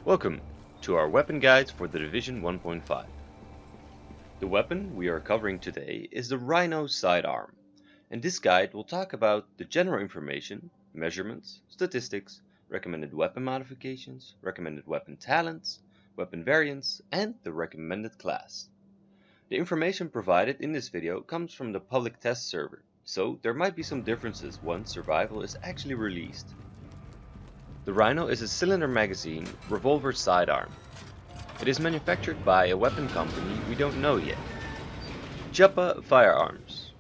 Welcome to our weapon guides for the Division 1.5. The weapon we are covering today is the Rhino Sidearm, and this guide will talk about the general information, measurements, statistics, recommended weapon modifications, recommended weapon talents, weapon variants, and the recommended class. The information provided in this video comes from the public test server, so there might be some differences once survival is actually released. The Rhino is a cylinder magazine revolver sidearm. It is manufactured by a weapon company we don't know yet. Juppa Firearms.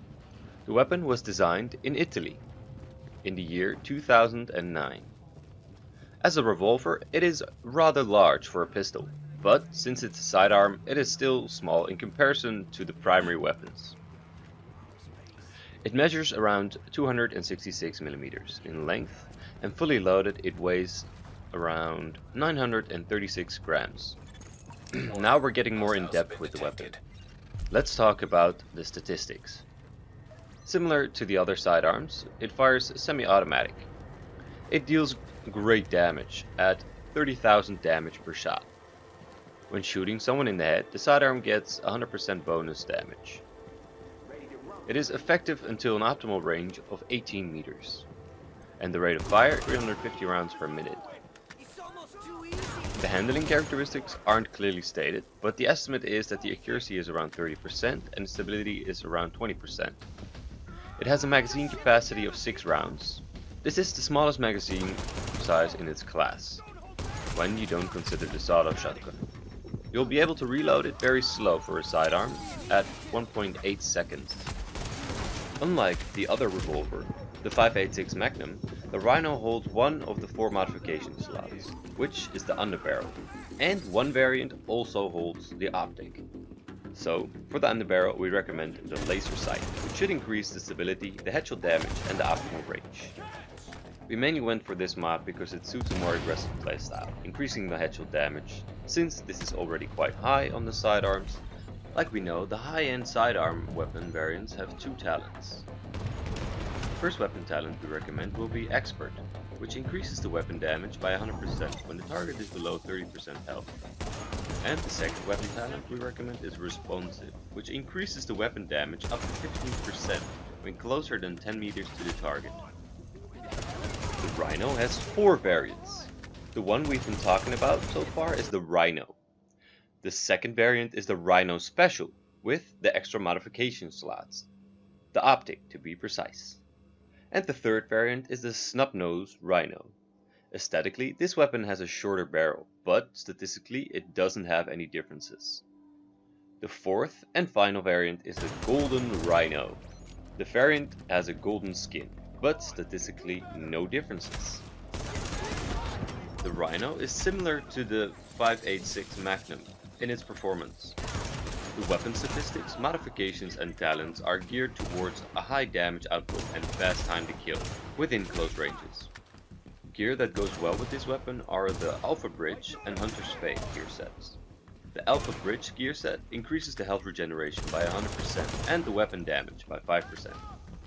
The weapon was designed in Italy in the year 2009. As a revolver, it is rather large for a pistol, but since it's a sidearm, it is still small in comparison to the primary weapons. It measures around 266 millimeters in length, and fully loaded it weighs around 936 grams. Now we're getting more in depth with the weapon. Let's talk about the statistics. Similar to the other sidearms, it fires semi-automatic. It deals great damage at 30,000 damage per shot. When shooting someone in the head, the sidearm gets 100% bonus damage. It is effective until an optimal range of 18 meters. And the rate of fire 350 rounds per minute. The handling characteristics aren't clearly stated, but the estimate is that the accuracy is around 30% and the stability is around 20%. It has a magazine capacity of 6 rounds. This is the smallest magazine size in its class, when you don't consider the sawed-off shotgun. You'll be able to reload it very slow for a sidearm at 1.8 seconds. Unlike the other revolver, the 5.86 Magnum, the Rhino holds one of the 4 modification slots, which is the underbarrel, and one variant also holds the optic. So, for the underbarrel we recommend the laser sight, which should increase the stability, the headshot damage, and the optimal range. We mainly went for this mod because it suits a more aggressive playstyle, increasing the headshot damage, since this is already quite high on the sidearms. Like we know, the high-end sidearm weapon variants have 2 talents. First weapon talent we recommend will be Expert, which increases the weapon damage by 100% when the target is below 30% health. And the second weapon talent we recommend is Responsive, which increases the weapon damage up to 15% when closer than 10 meters to the target. The Rhino has 4 variants. The one we've been talking about so far is the Rhino. The second variant is the Rhino Special, with the extra modification slots. The optic, to be precise. And the third variant is the Snub-Nose Rhino. Aesthetically, this weapon has a shorter barrel, but statistically it doesn't have any differences. The fourth and final variant is the Golden Rhino. The variant has a golden skin, but statistically no differences. The Rhino is similar to the 5.86 Magnum in its performance. The weapon statistics, modifications and talents are geared towards a high damage output and fast time to kill within close ranges. Gear that goes well with this weapon are the Alpha Bridge and Hunter's Fate gear sets. The Alpha Bridge gear set increases the health regeneration by 100% and the weapon damage by 5%.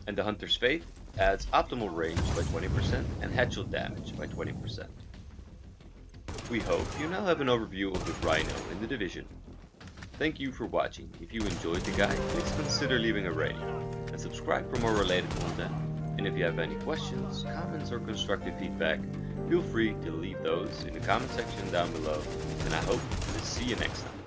And the Hunter's Fate adds optimal range by 20% and headshot damage by 20%. We hope you now have an overview of the Rhino in the Division. Thank you for watching. If you enjoyed the guide, please consider leaving a rating and subscribe for more related content. And if you have any questions, comments or constructive feedback, feel free to leave those in the comment section down below, and I hope to see you next time.